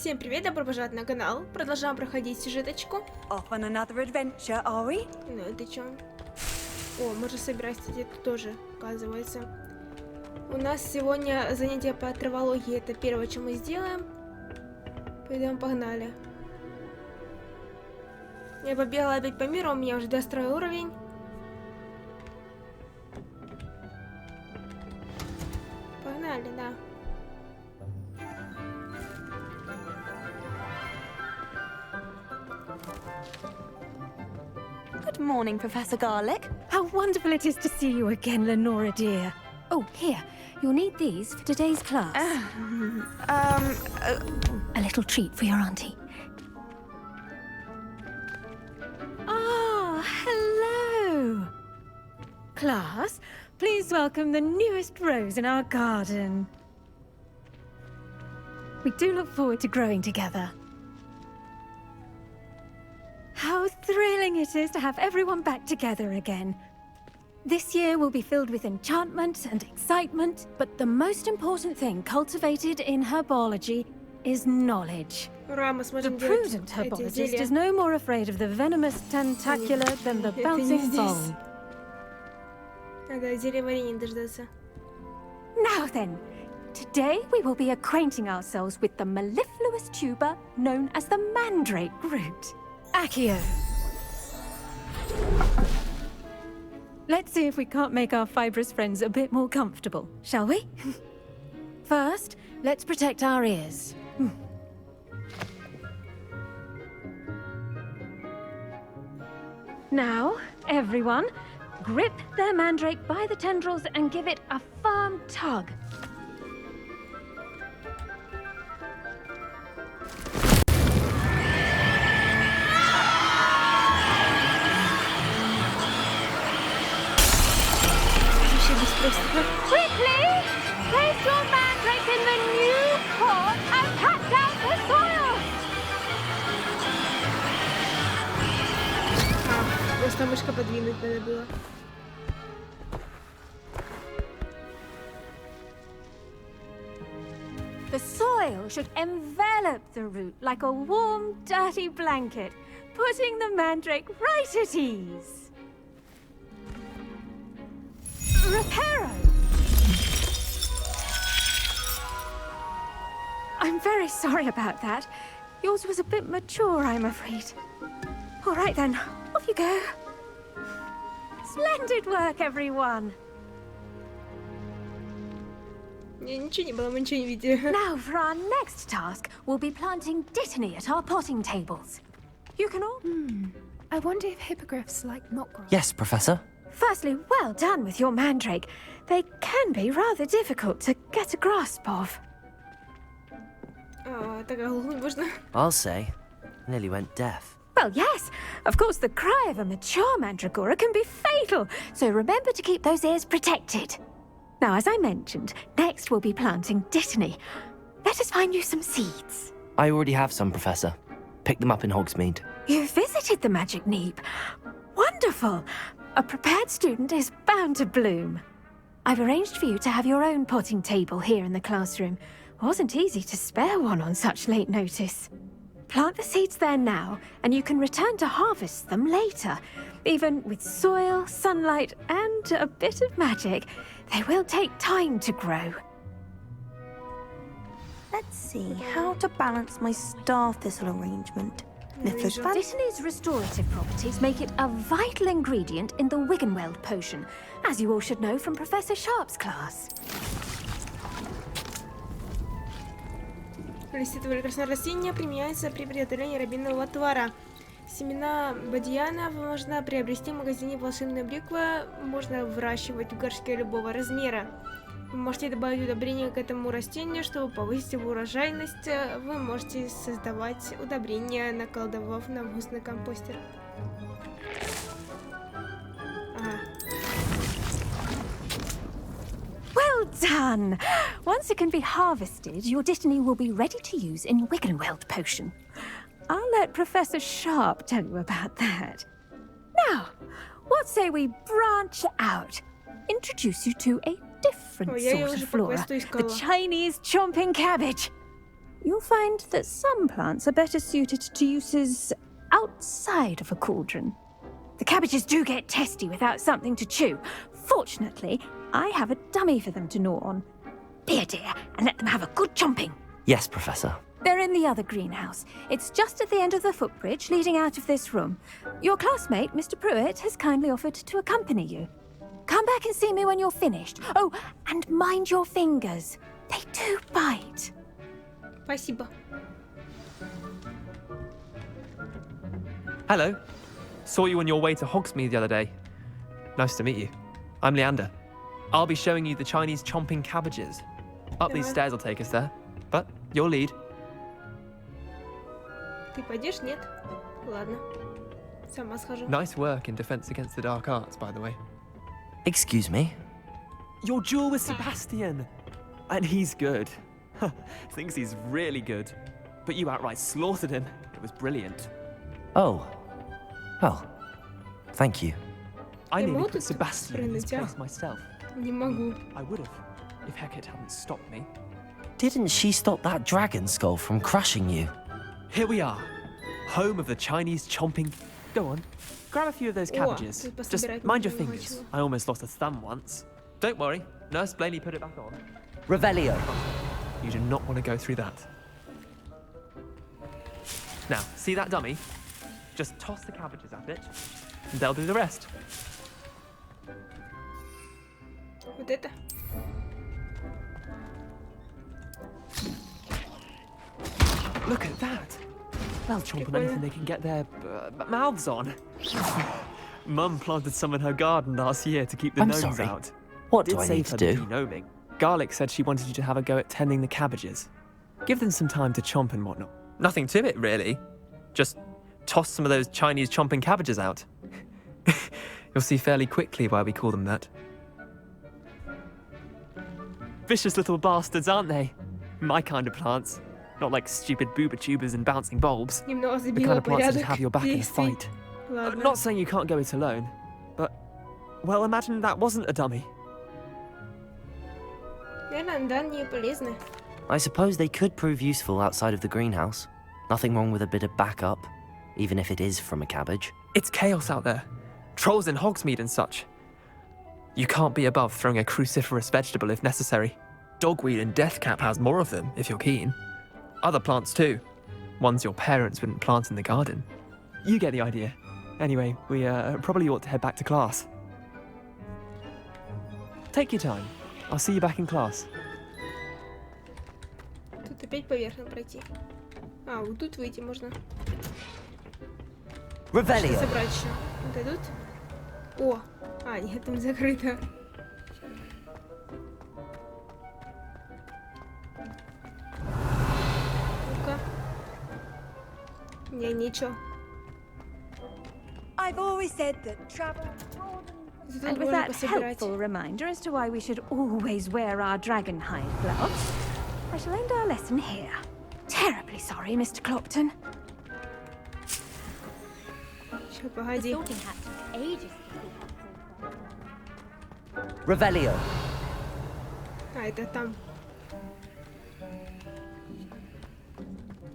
Всем привет, добро пожаловать на канал. Продолжаем проходить сюжеточку. Off on another adventure, are we? Ну, это чё? О, можно собирать где-то тоже, оказывается. У нас сегодня занятие по травологии. Это первое, что мы сделаем. Пойдем, погнали. Я побегала опять по миру, у меня уже достроил уровень. Погнали, да. Good morning, Professor Garlic. How wonderful it is to see you again, Lenora dear. Oh, here, you'll need these for today's class. A little treat for your auntie. Ah, hello. Class, please welcome the newest rose in our garden. We do look forward to growing together. How thrilling it is to have everyone back together again. This year will be filled with enchantment and excitement, but the most important thing cultivated in herbology is knowledge. Ура, мы The сможем делать prudent эти herbologist зелья. is no more afraid of the venomous tentacular than the Это не bouncing здесь. foam. Надо зелье варенья дождаться. Now then, today we will be acquainting ourselves with the mellifluous tuber known as the mandrake root. Accio. Let's see if we can't make our fibrous friends a bit more comfortable, shall we? First, let's protect our ears. Now, everyone, grip their mandrake by the tendrils and give it a firm tug. Quickly! Place your mandrake in the new pot and pat down the soil! Просто мышка подвинуть надо было. The soil should envelop the root like a warm, dirty blanket, putting the mandrake right at ease. Reparo! I'm very sorry about that. Yours was a bit mature, I'm afraid. All right then, off you go. Splendid work, everyone. Ничего не было, мы ничего не видели. Now for our next task, we'll be planting dittany at our potting tables. You can all... I wonder if hippogriffs like knotgrass. Yes, Professor. Firstly, well done with your mandrake. They can be rather difficult to get a grasp of. Так оглохнуть можно. I'll say. Nearly went deaf. Well, yes. Of course, the cry of a mature mandragora can be fatal, so remember to keep those ears protected. Now, as I mentioned, next we'll be planting dittany. Let us find you some seeds. I already have some, Professor. Picked them up in Hogsmeade. You visited the Magic Neep. Wonderful. A prepared student is bound to bloom. I've arranged for you to have your own potting table here in the classroom. Wasn't easy to spare one on such late notice. Plant the seeds there now, and you can return to harvest them later. Even with soil, sunlight, and a bit of magic, they will take time to grow. Let's see how to balance my star thistle arrangement. Dittany's restorative properties make it a vital ingredient in the Wiggenweld potion, as you all should know from Professor Sharp's class. Листья этого прекрасного растения применяются при приготовлении рябинового отвара. Семена бадьяна можно приобрести в магазине «Волшебная брюква». Можно выращивать в горшке любого размера. Вы можете добавить удобрения к этому растению, чтобы повысить его урожайность. Вы можете создавать удобрения, наколдовав на вкусный компостер. Well done! Once it can be harvested, your dittany will be ready to use in Wiggenweld potion. I'll let Professor Sharp tell you about that. Now, what say we branch out? Introduce you to a different Ой, я её sort уже of по flora, квесту the искала. Chinese chomping cabbage. you'll find that some plants are better suited to uses outside of a cauldron. The cabbages do get testy without something to chew. Fortunately, I have a dummy for them to gnaw on. Be a dear and let them have a good chomping. Yes, Professor. They're in the other greenhouse. It's just at the end of the footbridge leading out of this room. Your classmate, Mr. Pruitt, has kindly offered to accompany you. Come back and see me when you're finished. Oh, and mind your fingers. They do bite. Спасибо. Hello. Saw you on your way to Hogsmeade the other day. Nice to meet you. I'm Leander. I'll be showing you the Chinese chomping cabbages. Up these stairs will take us there. But your lead. Ты пойдешь? Нет? Ладно. Сама схожу. Nice work in Defense Against the Dark Arts, by the way. Excuse me? Your duel with Sebastian! And he's good. Thinks he's really good. But you outright slaughtered him. It was brilliant. Oh. Well, thank you. I Ты nearly мог put тут Sebastian in his спрыгнуть, а? place myself. Не могу. I would have, if Hecate hadn't stopped me. Didn't she stop that dragon skull from crushing you? Here we are, home of the Chinese chomping. Go on, grab a few of those cabbages. тут Just пособирать mind your можно fingers. ничего. I almost lost a thumb once. Don't worry, Nurse Blaney put it back on. Revelio. You do not want to go through that. Now, see that dummy? Just toss the cabbages at it, and they'll do the rest. Вот это. Look at that. They'll chomp on anything they can get their mouths on. Mum planted some in her garden last year to keep the I'm gnomes sorry. out. What Did do I save need to her the do? gnoming. Garlic said she wanted you to have a go at tending the cabbages. Give them some time to chomp and whatnot. Nothing to it, really. Just toss some of those Chinese chomping cabbages out. You'll see fairly quickly why we call them that. Vicious little bastards, aren't they? My kind of plants. Not like stupid booba tubers and bouncing bulbs. Немного The kind забила of plants that порядок have your back in a действий. fight. Ладно. Not saying you can't go it alone, but, well, imagine that wasn't a dummy. Наверное, да, не полезны. I suppose they could prove useful outside of the greenhouse. Nothing wrong with a bit of backup, even if it is from a cabbage. It's chaos out there. Trolls in Hogsmeade and such. You can't be above throwing a cruciferous vegetable if necessary. Dogweed and deathcap has more of them, if you're keen. Other plants too. Ones your parents wouldn't plant in the garden. You get the idea. Anyway, we probably ought to head back to class. Take your time. I'll see you back in class. Тут опять поверхно пройти. А, вот тут выйти можно. Revelio. Собрать еще. Вот идут. О! А, нет, там закрыто. Ну-ка. Не, ничего. I've always said that travel. Тут And with можно that пособирать. helpful reminder as to why we should always wear our dragon hide gloves, I shall end our lesson here. Terribly sorry, Mr. Clopton. Сейчас, погоди. Sorting hat took ages. Revelio. А, это там.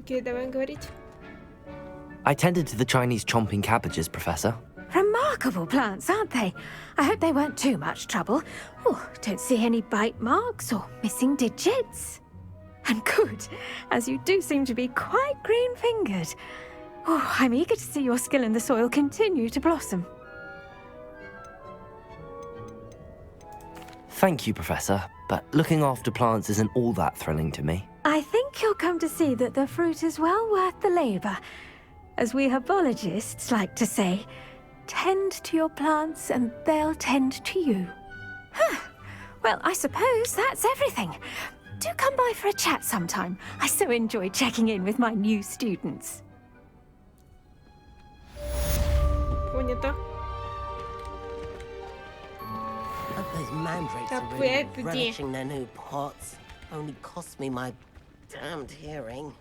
Окей, давай говорить. I tended to the Chinese chomping cabbages, Professor. Remarkable plants, aren't they? I hope they weren't too much trouble. Oh, don't see any bite marks or missing digits. And good, as you do seem to be quite green-fingered. Oh, I'm eager to see your skill in the soil continue to blossom. Thank you, Professor, but looking after plants isn't all that thrilling to me. I think you'll come to see that the fruit is well worth the labour. As we herbologists like to say, tend to your plants and they'll tend to you. Huh. Well, I suppose that's everything. Do come by for a chat sometime. I so enjoy checking in with my new students. Понято. But those mandrakes Да are really подожди. relishing their new pots. Only cost me my damned hearing.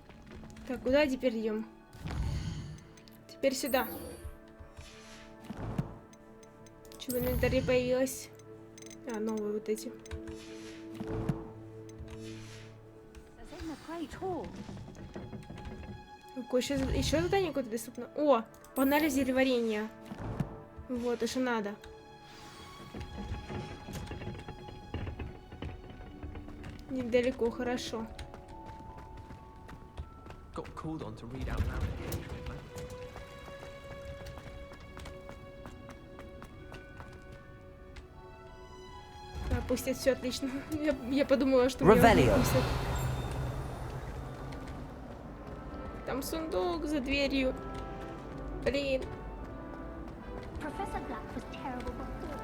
Так, куда теперь идем? Теперь сюда. Чего в инвентаре появилось? А, новые вот эти. great hall. Еще задание какое-то доступно. О, погнали зельеварение. Вот, и что надо. Недалеко, хорошо. Got called on to read out loud. Пустят, все отлично. Я подумала, что Ревелио. меня пустят. Там сундук за дверью. Блин. Professor Black was terrible before.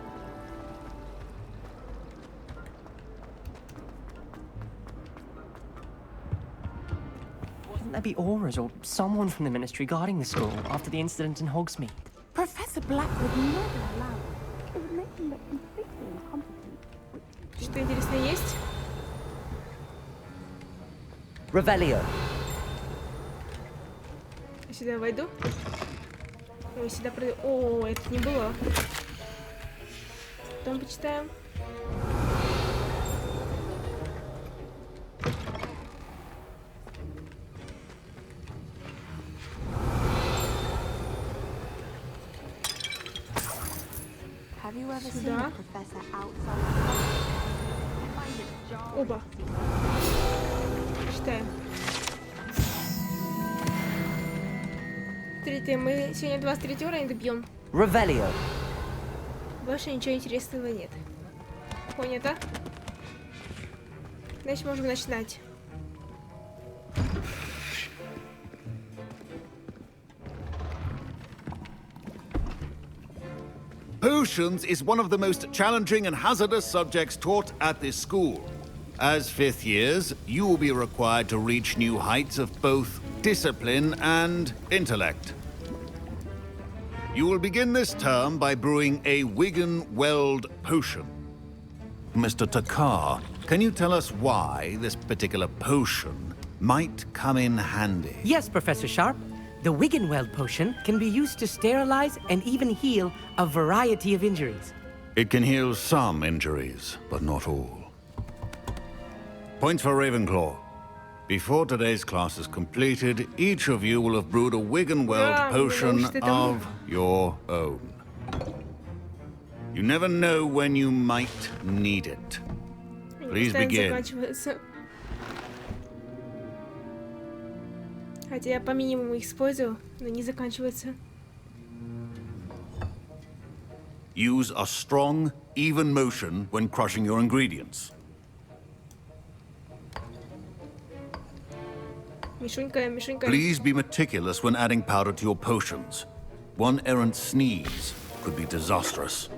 Wouldn't there be auras or someone from the ministry guarding the school after the incident in Hogsmeade? Professor Black would never allow it. It would make him look completely incompetent. Что интересно есть? Revelio. Я сюда войду. Ой, сюда пройду. О, это не было. Потом почитаем. Have you ever seen Сюда. a professor outside the classroom? I find it jarring Оба. to see. Читаем. Смотрите, мы сегодня 23 уровня добьем. Revelio. Больше ничего интересного нет. Понятно? Значит, можем начинать. Potions is one of the most challenging and hazardous subjects taught at this school. As fifth years, you will be required to reach new heights of both discipline and intellect. You will begin this term by brewing a Wigan-Weld potion. Mr. Takar, can you tell us why this particular potion might come in handy? Yes, Professor Sharp. The Wiggenweld potion can be used to sterilize and even heal a variety of injuries. It can heal some injuries, but not all. Points for Ravenclaw. Before today's class is completed, each of you will have brewed a Wiggenweld potion of your own. You never know when you might need it. Please begin. Хотя я по минимуму их использую, но не заканчивается. Use a strong, even motion when crushing your ingredients. Мишунька, Мишунька. Please be meticulous when adding powder to your potions. One errant sneeze could be disastrous.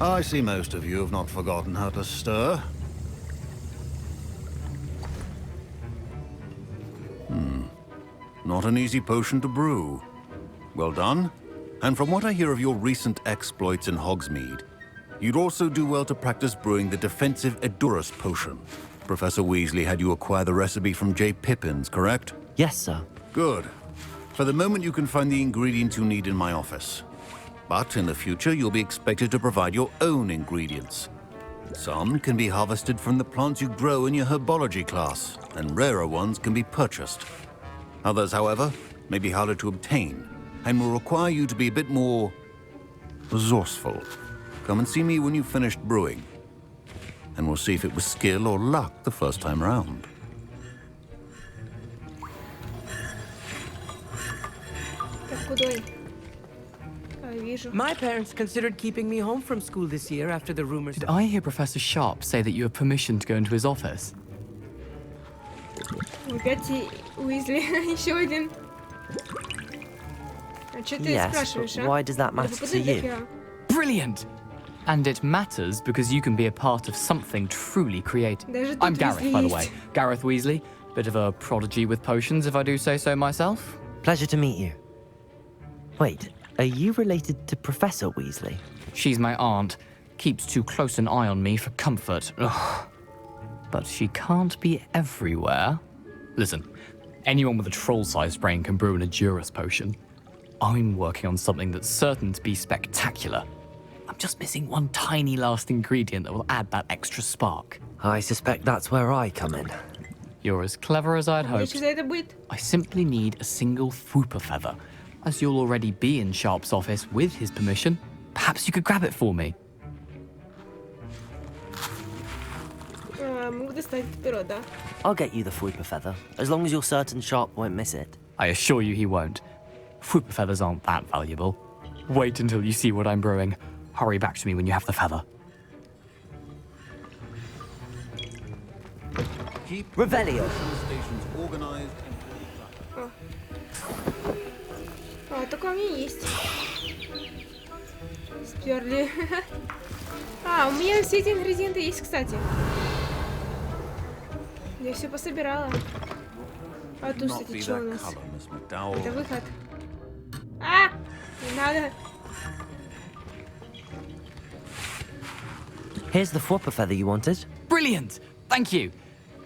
I see most of you have not forgotten how to stir. Not an easy potion to brew. Well done. And from what I hear of your recent exploits in Hogsmeade, you'd also do well to practice brewing the defensive Edurus potion. Professor Weasley had you acquire the recipe from J. Pippins, correct? Yes, sir. Good. For the moment, you can find the ingredients you need in my office. But in the future, you'll be expected to provide your own ingredients. Some can be harvested from the plants you grow in your herbology class, and rarer ones can be purchased. Others, however, may be harder to obtain, and will require you to be a bit more resourceful. Come and see me when you've finished brewing, and we'll see if it was skill or luck the first time round. Так, куда? Вижу. My parents considered keeping me home from school this year after the rumors. Did I hear Professor Sharp say that you have permission to go into his office? Опять Уизли, еще один. А что ты Yes, спрашиваешь, but а? why does that matter to you? Brilliant! And it matters because you can be a part of something truly creative. Даже I'm тут Gareth, by the way. есть. Gareth Weasley. Bit of a prodigy with potions, if I do say so myself. Pleasure to meet you. Wait, are you related to Professor Weasley? She's my aunt. Keeps too close an eye on me for comfort. Ugh. But she can't be everywhere. Listen, anyone with a troll-sized brain can brew an Edurus potion. I'm working on something that's certain to be spectacular. I'm just missing one tiny last ingredient that will add that extra spark. I suspect that's where I come in. You're as clever as I'd Мне hoped. что за это будет? I simply need a single Fwooper feather. As you'll already be in Sharp's office with his permission, perhaps you could grab it for me. Могу достать это перо, да? I'll get you the Fwooper feather, as long as you're certain Sharp won't miss it. I assure you he won't. Fwooper feathers aren't that valuable. Wait until you see what I'm brewing. Hurry back to me when you have the feather. Keep Revelio. stations organized and Только у меня есть. Сперли. У меня все эти ингредиенты есть, кстати. Я все пособирала. А тут, not кстати, be что у that нас? color, Miss McDowell. Это выход. Не надо. Here's the Fwooper feather you wanted. Brilliant! Thank you.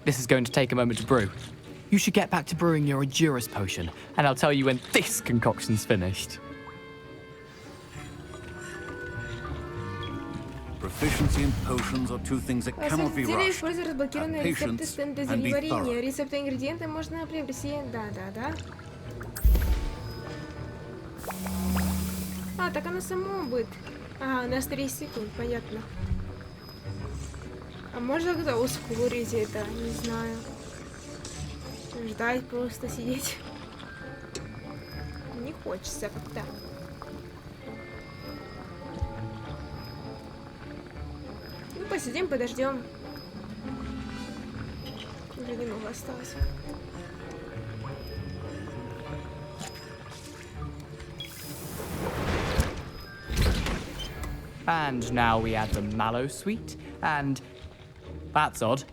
This is going to take a moment to brew. You should get back to brewing your Edurus potion, and I'll tell you when this concoction's finished. Proficiency in potions are two things that cannot be Деле rushed. используя разблокированные Have рецепты patience стенда and be зельеварения. thorough. Рецепты и ингредиенты можно приобрести. Да. Так оно само будет. У нас 30 секунд, понятно. А можно как-то ускорить это? Не знаю. Ждать просто сидеть. Не хочется как-то. Ну, посидим, подождем. Уже немного осталось. And now we add the mallow sweet, and... That's odd.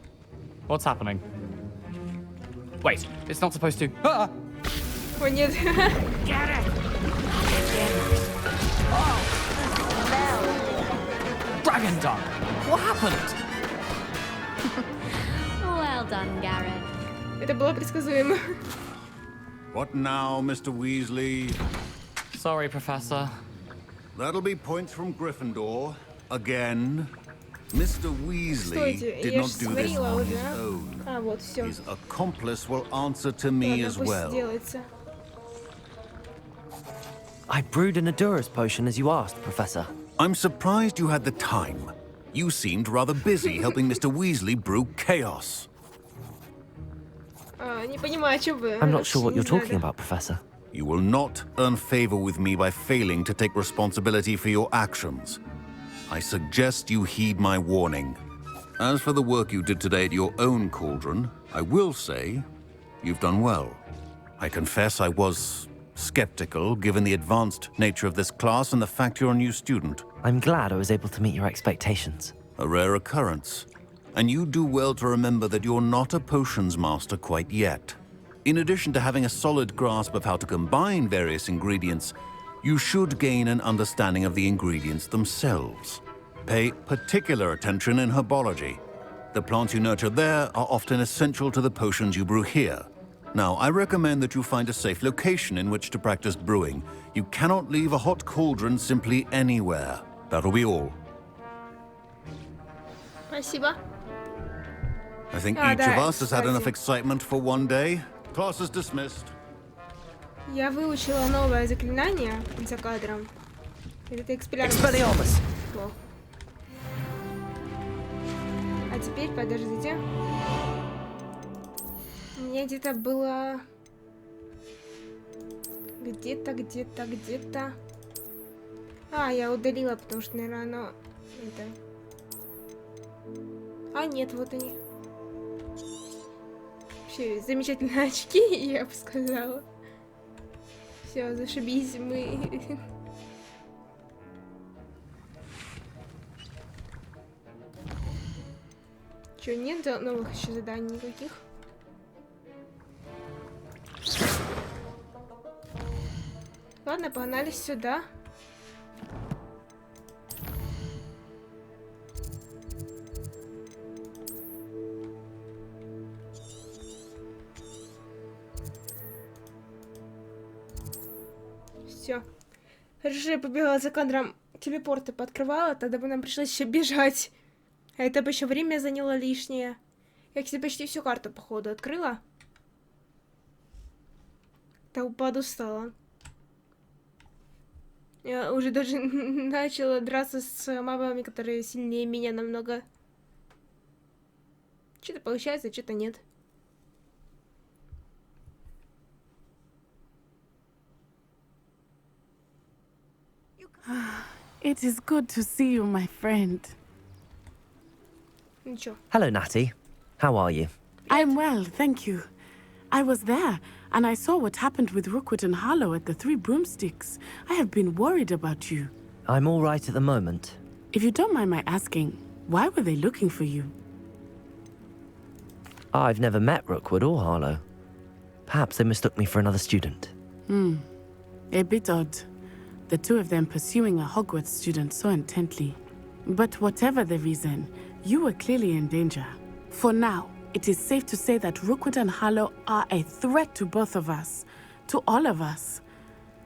What's happening? Wait, it's not supposed to... Ah! О, нет. Dragon Dung! What happened? Well done, Garrett. Это было предсказуемо. What now, Mr. Weasley? Sorry, Professor. That'll be points from Gryffindor. Again. Mr. Weasley Стойте, did я not ж do this смотрела on уже. his own. Вот, все. His accomplice will answer to me as Пусть well. делается. I brewed an Edurus potion as you asked, Professor. I'm surprised you had the time. You seemed rather busy helping Mr. Weasley brew chaos. Не понимаю, о чем вы. I'm not sure what Не you're знаю, talking да. about, Professor. You will not earn favor with me by failing to take responsibility for your actions. I suggest you heed my warning. As for the work you did today at your own cauldron, I will say you've done well. I confess I was skeptical, given the advanced nature of this class and the fact you're a new student. I'm glad I was able to meet your expectations. A rare occurrence. And you do well to remember that you're not a potions master quite yet. In addition to having a solid grasp of how to combine various ingredients, you should gain an understanding of the ingredients themselves. Pay particular attention in herbology. The plants you nurture there are often essential to the potions you brew here. Now, I recommend that you find a safe location in which to practice brewing. You cannot leave a hot cauldron simply anywhere. That'll be all. Спасибо. I think each да, of us has had enough кстати. excitement for one day. Class is dismissed. Я выучила новое заклинание за кадром. Это экспеллиармус. Expelliarmus! Плохо. А теперь, подождите. У меня где-то было... Где-то... Я удалила, потому что, наверное, оно... Нет, вот они. Вообще, замечательные очки, я бы сказала. Все, зашибись, мы... Чё, нет новых еще заданий никаких? Ладно, погнали сюда. Все. Хорошо, я побегала за кадром, телепорты пооткрывала, тогда бы нам пришлось еще бежать. А это бы еще время заняло лишнее. Я, кстати, почти всю карту, походу, открыла. Так подустала. Я уже даже начала драться с мобами, которые сильнее меня намного. Что-то получается, что-то нет. It is good to see you, my friend. Ничего. Hello, Natty. How are you? I'm well, thank you. I was there, and I saw what happened with Rookwood and Harlow at the Three Broomsticks. I have been worried about you. I'm all right at the moment. If you don't mind my asking, why were they looking for you? I've never met Rookwood or Harlow. Perhaps they mistook me for another student. A bit odd. The two of them pursuing a Hogwarts student so intently. But whatever the reason, you were clearly in danger. For now, it is safe to say that Rookwood and Harlow are a threat to both of us, to all of us.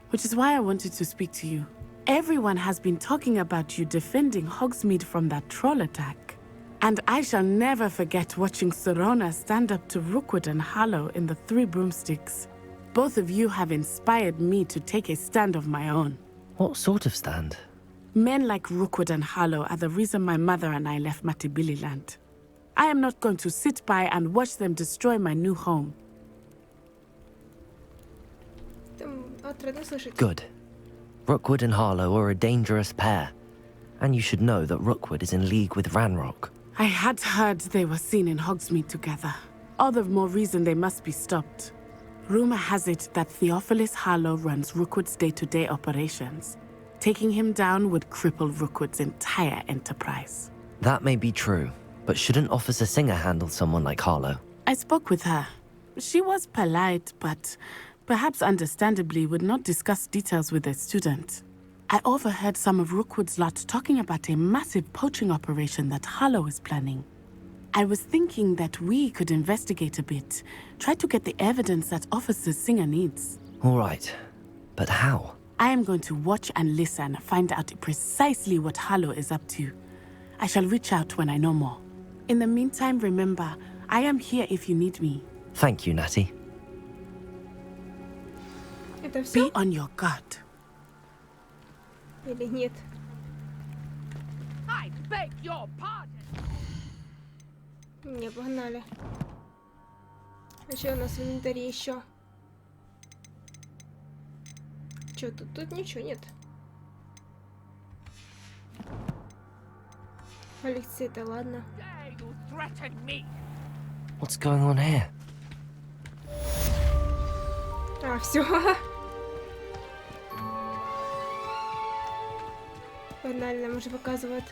Which is why I wanted to speak to you. Everyone has been talking about you defending Hogsmeade from that troll attack. And I shall never forget watching Serona stand up to Rookwood and Harlow in the Three Broomsticks. Both of you have inspired me to take a stand of my own. What sort of stand? Men like Rookwood and Harlow are the reason my mother and I left Matabeleland. I am not going to sit by and watch them destroy my new home. Good. Rookwood and Harlow are a dangerous pair. And you should know that Rookwood is in league with Ranrock. I had heard they were seen in Hogsmeade together. All the more reason they must be stopped. Rumor has it that Theophilus Harlow runs Rookwood's day-to-day operations. Taking him down would cripple Rookwood's entire enterprise. That may be true, but shouldn't Officer Singer handle someone like Harlow? I spoke with her. She was polite, but perhaps understandably would not discuss details with a student. I overheard some of Rookwood's lot talking about a massive poaching operation that Harlow is planning. I was thinking that we could investigate a bit, try to get the evidence that Officer Singer needs. All right, but how? I am going to watch and listen, find out precisely what Harlow is up to. I shall reach out when I know more. In the meantime, remember, I am here if you need me. Thank you, Natty. Be on your guard. Или нет? I beg your pardon. Не, погнали. А что у нас в инвентаре еще? Что тут? Тут ничего нет. Коллекция-то ладно. What's going on here? А, все. Банально, нам уже показывают.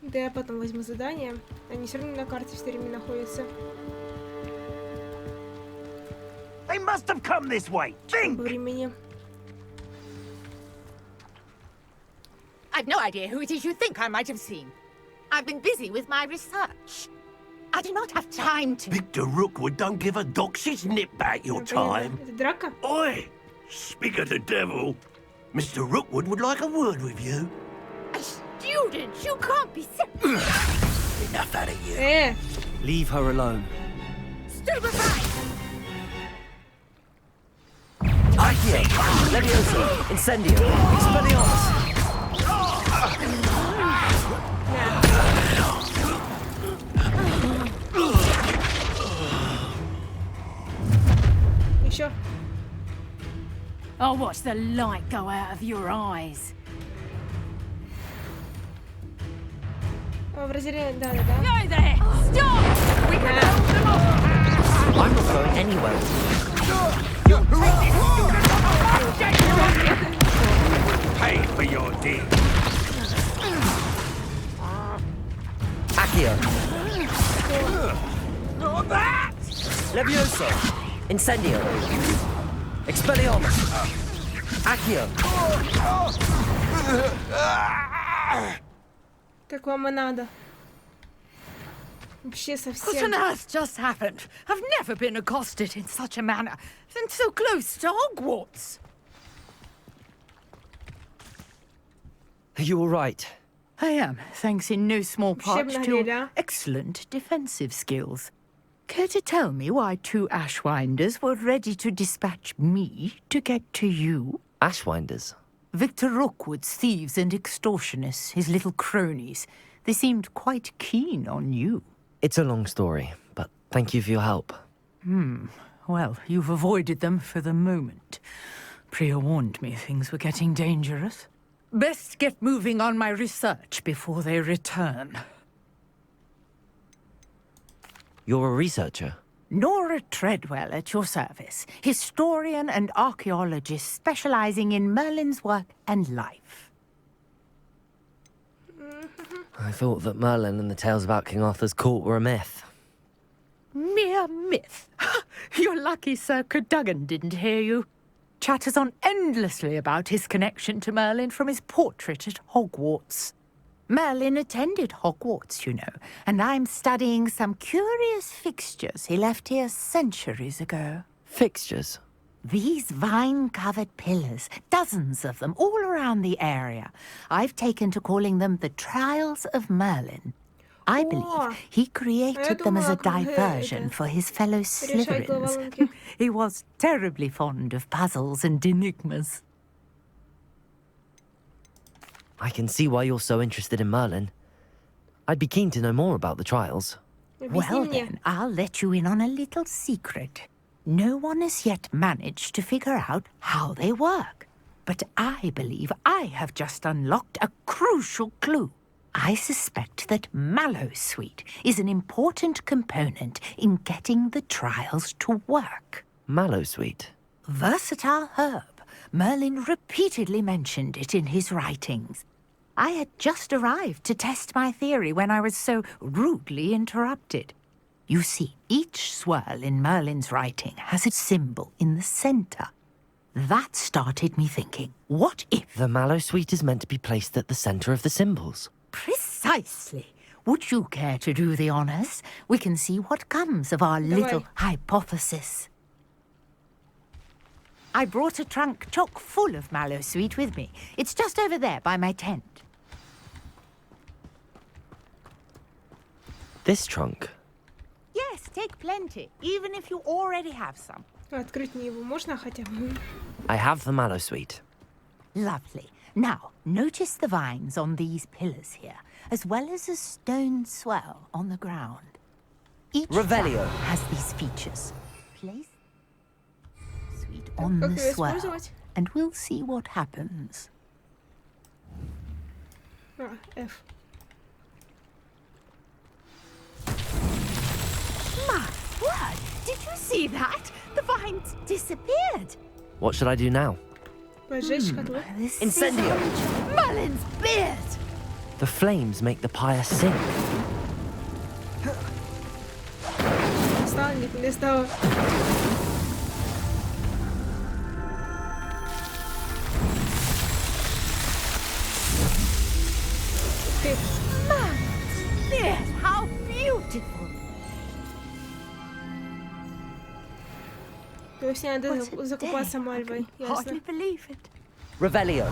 Да я потом возьму задание. Они все равно на карте все время находятся. They must have come this way. Think. Времени. I've no idea who it is you think I might have seen. I've been busy with my research. I do not have time to... Victor Rookwood don't give a doxy's nip back your time. Это драка? Oi! Speak of the devil. Mr. Rookwood would like a word with you. A student? You can't be so... Enough out of you. Leave her alone. Stupefy! Accio! Levioso! Incendio! Expelliarmus! Еще. I'll watch the light go out of your eyes. В разделе, да. Go there! Stop! We can help them all! I'm not going anywhere. Pay for your deeds. Accio. Not that! Levioso. Incendio. Expelliarmus. Accio. Как вам и надо. Вообще What on совсем. earth just happened? I've never been accosted in such a manner, and so close to Hogwarts. Are you all right? I am, thanks in no small part Ущербно to your глядя. excellent defensive skills. Care to tell me why 2 Ashwinders were ready to dispatch me to get to you? Ashwinders? Victor Rookwood's thieves and extortionists, his little cronies. They seemed quite keen on you. It's a long story, but thank you for your help. Well, you've avoided them for the moment. Priya warned me things were getting dangerous. Best get moving on my research before they return. You're a researcher? Nora Treadwell at your service, historian and archaeologist specializing in Merlin's work and life. I thought that Merlin and the tales about King Arthur's court were a myth. Mere myth. You're lucky Sir Cadogan didn't hear you. Chatters on endlessly about his connection to Merlin from his portrait at Hogwarts. Merlin attended Hogwarts, you know, and I'm studying some curious fixtures he left here centuries ago. Fixtures? These vine-covered pillars, dozens of them, all around the area. I've taken to calling them the Trials of Merlin. I believe he created them as a diversion for his fellow Slytherins. He was terribly fond of puzzles and enigmas. I can see why you're so interested in Merlin. I'd be keen to know more about the trials. Well then, I'll let you in on a little secret. No one has yet managed to figure out how they work. But I believe I have just unlocked a crucial clue. I suspect that Mallowsweet is an important component in getting the trials to work. Mallowsweet? Versatile herb. Merlin repeatedly mentioned it in his writings. I had just arrived to test my theory when I was so rudely interrupted. You see, each swirl in Merlin's writing has a symbol in the center. That started me thinking, what if... The Mallowsweet is meant to be placed at the center of the symbols. Precisely. Would you care to do the honors? We can see what comes of our little hypothesis. I brought a trunk chock full of Mallowsweet with me. It's just over there by my tent. This trunk? Yes, take plenty, even if you already have some. Открыть мне его можно хотя бы? I have the Mallowsweet. Lovely. Now, notice the vines on these pillars here, as well as a stone swell on the ground. Each Revelio has these features. Place sweet on the swell, and we'll see what happens. F. My word! Did you see that? The vines disappeared. What should I do now? Incendio! Merlin's beard! The flames make the pyre sink. Не стало. Merlin's beard! How beautiful! То есть надо закупаться мальвой. Ясно. Hardly believe it. Revelio.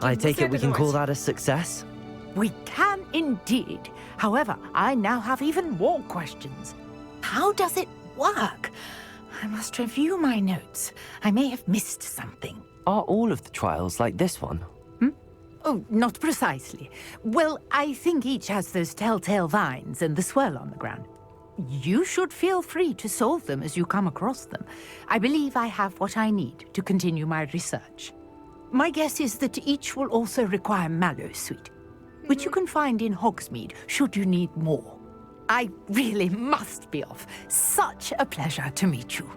I take it we can call that a success? We can indeed. However, I now have even more questions. How does it work? I must review my notes. I may have missed something. Are all of the trials like this one? Oh, not precisely. Well, I think each has those telltale vines and the swirl on the ground. You should feel free to solve them as you come across them. I believe I have what I need to continue my research. My guess is that each will also require Mallowsweet, which you can find in Hogsmeade should you need more. I really must be off. Such a pleasure to meet you.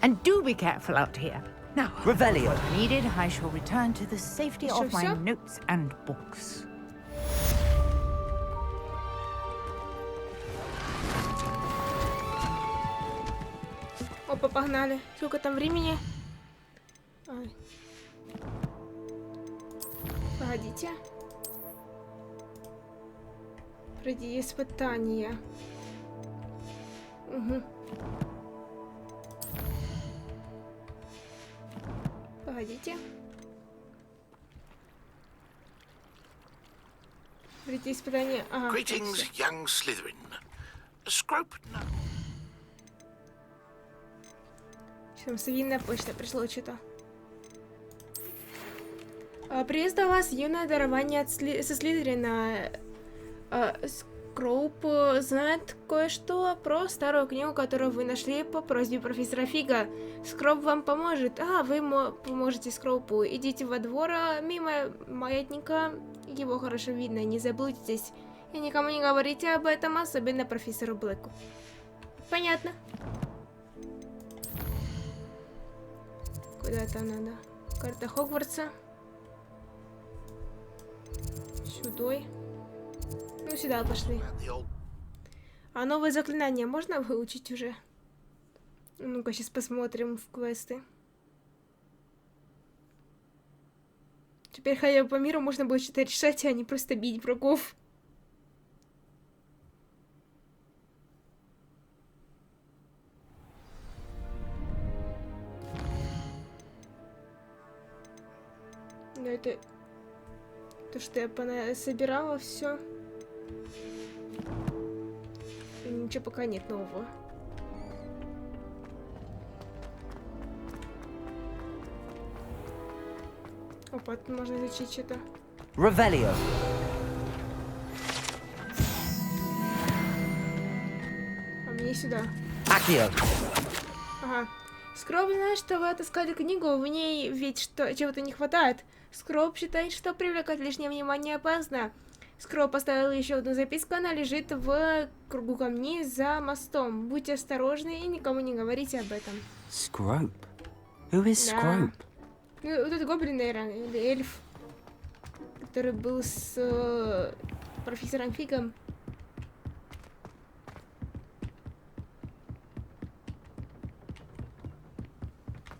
And do be careful out here. Now, Revelio. if needed, I shall return to the safety of my всё? notes and books. Опа, погнали. Сколько там времени? Ай. Погодите. Пройди испытания. Угу. Погодите. Пройти испытания. Ага. Greetings, young Slytherin. Scrope no. Там современная почта, пришло что-то. Приветствую вас, юное дарование со Слизерина. Скроуп знает кое-что про старую книгу, которую вы нашли по просьбе профессора Фига. Скроуп вам поможет. Вы поможете Скроупу. Идите во двор, мимо маятника. Его хорошо видно, не заблудитесь. И никому не говорите об этом, особенно профессору Блэку. Понятно. Куда там надо? Карта Хогвартса. Сюда. Ну, сюда пошли. А новое заклинание можно выучить уже? Ну-ка, сейчас посмотрим в квесты. Теперь, ходя по миру, можно будет что-то решать, а не просто бить врагов. Но это... То, что я собирала, все. Ничего пока нет нового. Опа, тут можно изучить что-то. Revelio. А мне сюда. Accio. Ага. Скроуп знает, что вы отыскали книгу, в ней ведь чего-то не хватает. Скроуп считает, что привлекать лишнее внимание опасно. Скроуп поставил еще одну записку, она лежит в кругу камней за мостом. Будьте осторожны и никому не говорите об этом. Scrope? Who is Scrope? Ну, вот этот гоблин, наверное, или эльф, который был с профессором Фигом.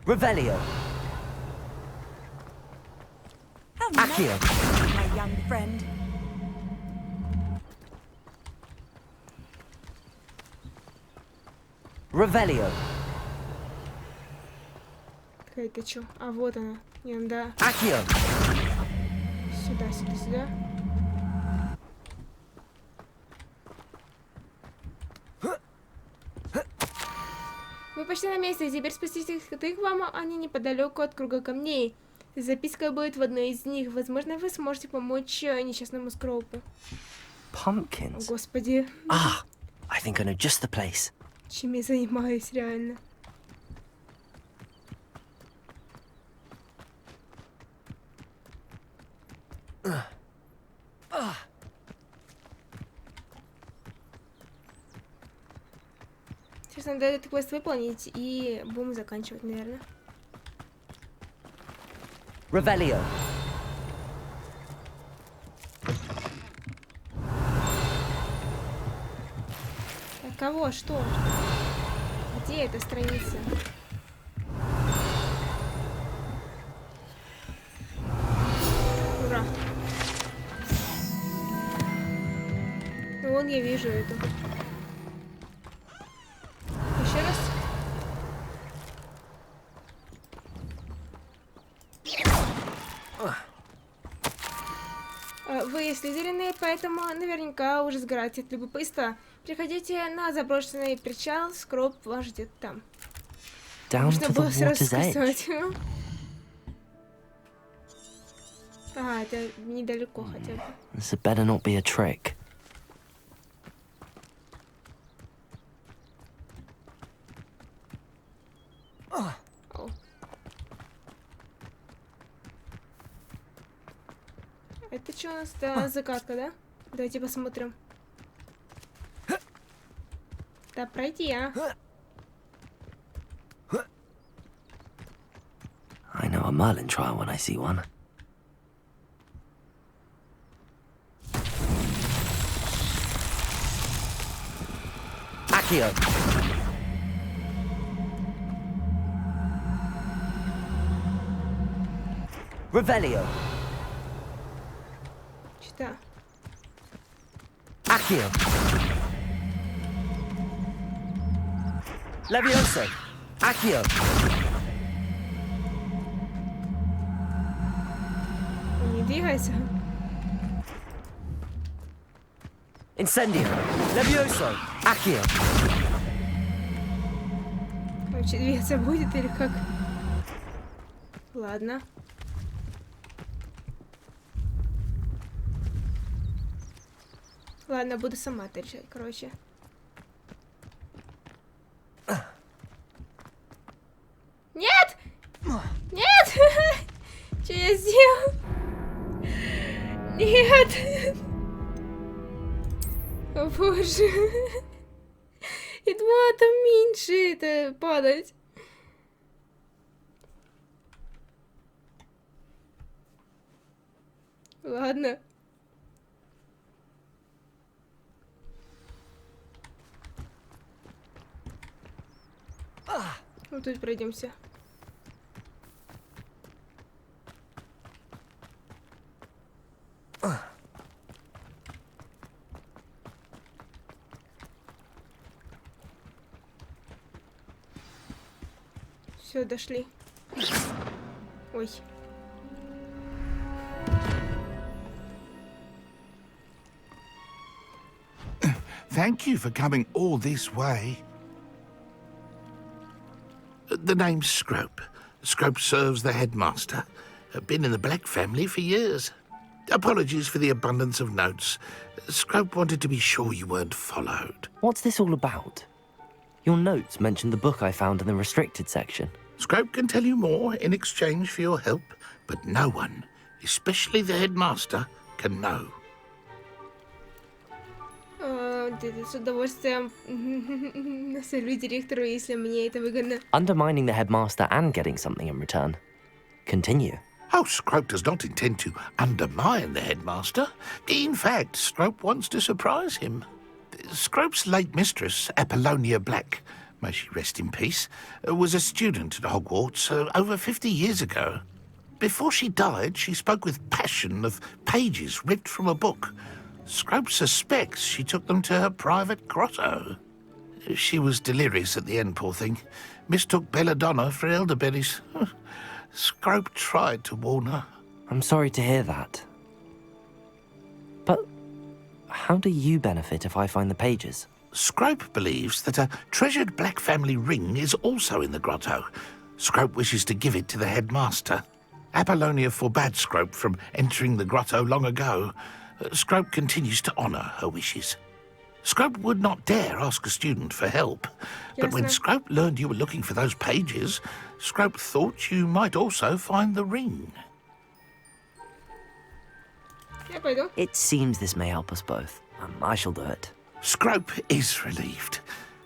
Revelio. Accio. My young friend. Revelio. Это что? А вот она. Не, да. Accio. Сюда, сюда, сюда. Вы почти на месте. Теперь спуститесь к вам, они неподалеку от круга камней. Записка будет в одной из них. Возможно, вы сможете помочь несчастному Скроупу. Pumpkins? О, господи. I think I know just the place. Чем я занимаюсь, реально. Сейчас надо этот квест выполнить и будем заканчивать, наверное. Revelio. Так, кого? Что? Где эта страница? Ура! Ну, вон я вижу эту. Еще раз. Вы слизерины, поэтому наверняка уже сгораете от любопытства. Приходите на заброшенный причал, Скроуп вас ждет там. Можно было сразу сказать. Ага, это недалеко хотя бы. This better not be a trick. Это что у нас? Да, загадка, да? Давайте посмотрим. Да, пройди, а. Merlin trial when I see one. Accio. Revelio. Чита. Accio. Levioso. Accio. Он не двигается. Incendio. Levioso. Accio. Вообще двигаться будет или как? Ладно. Ладно, буду сама это решать, короче. Нет! Нет! Что я сделал? Нет! О боже! Я думала, там меньше это падать. Ладно. Вот тут пройдемся. Все, дошли. Ой. Thank you for coming all this way. The name's Scrope. Scrope serves the headmaster. Been in the Black family for years. Apologies for the abundance of notes. Scrope wanted to be sure you weren't followed. What's this all about? Your notes mentioned the book I found in the restricted section. Scrope can tell you more in exchange for your help, but no one, especially the headmaster, can know. С удовольствием насолю директору, если мне это выгодно. Undermining the headmaster and getting something in return. Continue. Oh, Scrope does not intend to undermine the headmaster. In fact, Scrope wants to surprise him. Scrope's late mistress, Apollonia Black, may she rest in peace, was a student at Hogwarts over 50 years ago. Before she died, she spoke with passion of pages ripped from a book. Scrope suspects she took them to her private grotto. She was delirious at the end, poor thing. Mistook belladonna for elderberries. Scrope tried to warn her. I'm sorry to hear that. But how do you benefit if I find the pages? Scrope believes that a treasured Black family ring is also in the grotto. Scrope wishes to give it to the headmaster. Apollonia forbade Scrope from entering the grotto long ago. Scrope continues to honour her wishes. Scrope would not dare ask a student for help. But when Scrope learned you were looking for those pages, Scrope thought you might also find the ring. It seems this may help us both. I shall do it. Scrope is relieved.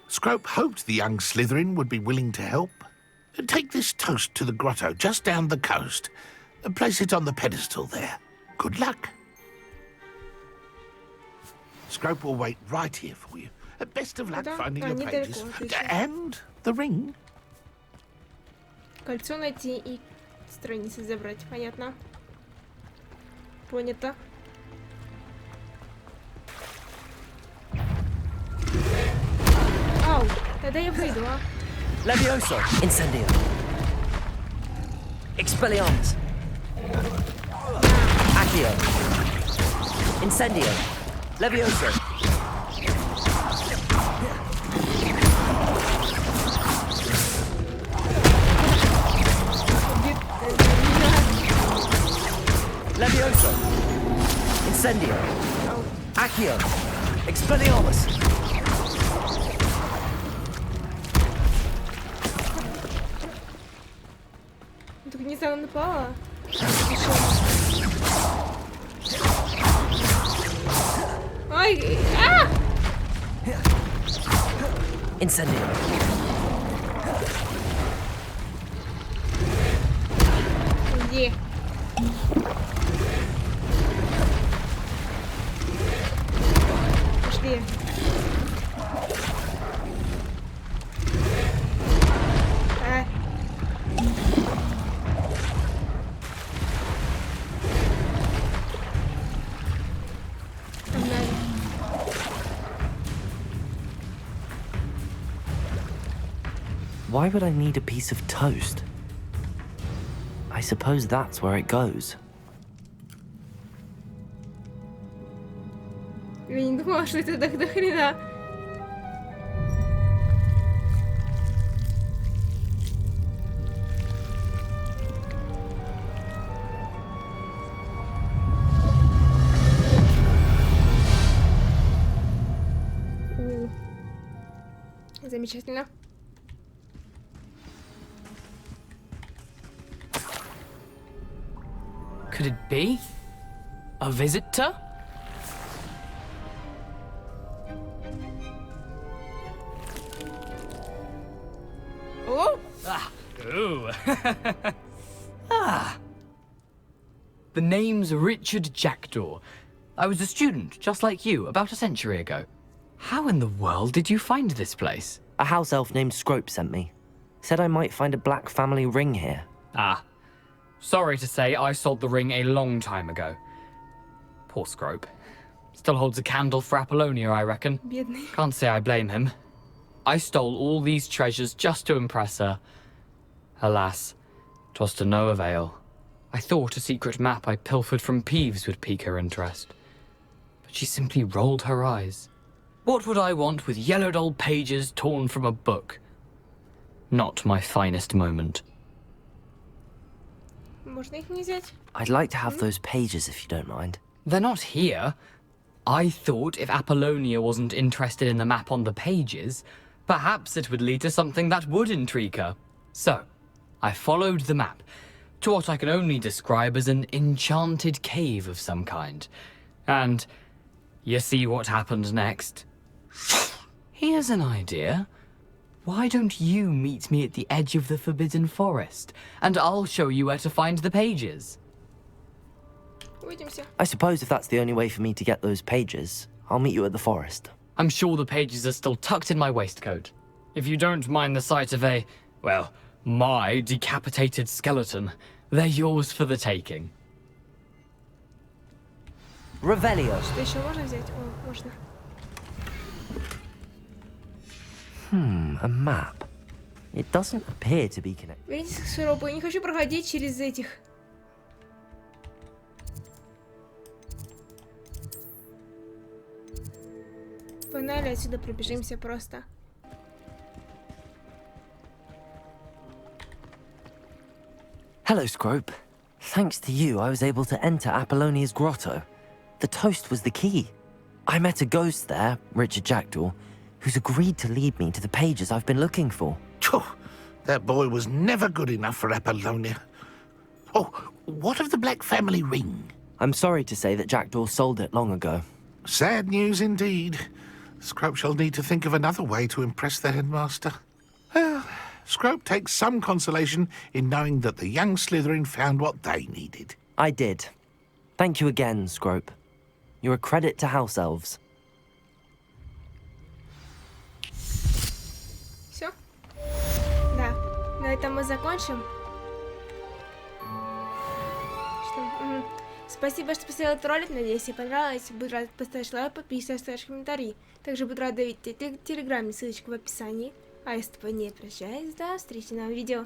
Scrope hoped the young Slytherin would be willing to help. Take this toast to the grotto just down the coast. Place it on the pedestal there. Good luck. Scrope will wait right here for you. Best of luck finding your pages. And the ring. Кольцо найти и страницы забрать. Понятно. Понято. Ау, тогда я выйду, а? Levioso. Incendio. Expelliarmus. Accio. Incendio. Levioso. Levioso. Incendio. Accio. Expelliarmus. Только не знаю, напала. Ой, а! Incendio. Why would I need a piece of toast? I suppose that's where it goes. Я не думала, что это так до хрена. Замечательно. Could it be? A visitor? Oh! Ooh. The name's Richard Jackdaw. I was a student, just like you, about a century ago. How in the world did you find this place? A house elf named Scrope sent me. Said I might find a black family ring here. Ah. Sorry to say, I sold the ring a long time ago. Poor Scrope. Still holds a candle for Apollonia, I reckon. Бедный. Can't say I blame him. I stole all these treasures just to impress her. Alas, 'twas to no avail. I thought a secret map I pilfered from Peeves would pique her interest. But she simply rolled her eyes. What would I want with yellowed old pages torn from a book? Not my finest moment. Можно их не взять? I'd like to have those pages if you don't mind. They're not here. I thought if Apollonia wasn't interested in the map on the pages, perhaps it would lead to something that would intrigue her. So, I followed the map to what I can only describe as an enchanted cave of some kind. And you see what happened next? Here's an idea. Why don't you meet me at the edge of the Forbidden Forest, and I'll show you where to find the pages? Увидимся. I suppose if that's the only way for me to get those pages, I'll meet you at the forest. I'm sure the pages are still tucked in my waistcoat. If you don't mind the sight of a, well, my decapitated skeleton, they're yours for the taking. Revelio. Что еще можно взять? О, можно. A map. It doesn't appear to be connected. Вернитесь к Широпу. Я не хочу проходить через этих. Погнали отсюда, пробежимся просто. Hello, Scrope. Thanks to you, I was able to enter Apollonia's grotto. The toast was the key. I met a ghost there, Richard Jackdaw, who's agreed to lead me to the pages I've been looking for. Phew, that boy was never good enough for Apollonia. Oh, what of the Black family ring? I'm sorry to say that Jackdaw sold it long ago. Sad news indeed. Scrope shall need to think of another way to impress the headmaster. Well, Scrope takes some consolation in knowing that the young Slytherin found what they needed. I did. Thank you again, Scrope. You're a credit to house elves. Все? Да. На этом мы закончим. Что? Спасибо, что посмотрели этот ролик. Надеюсь, тебе понравилось. Буду рад поставить лайк, подписывайся, оставишь комментарий. Также буду рада видеть в телеграме, ссылочка в описании. А я с тобой не прощаюсь. До встречи в новом видео.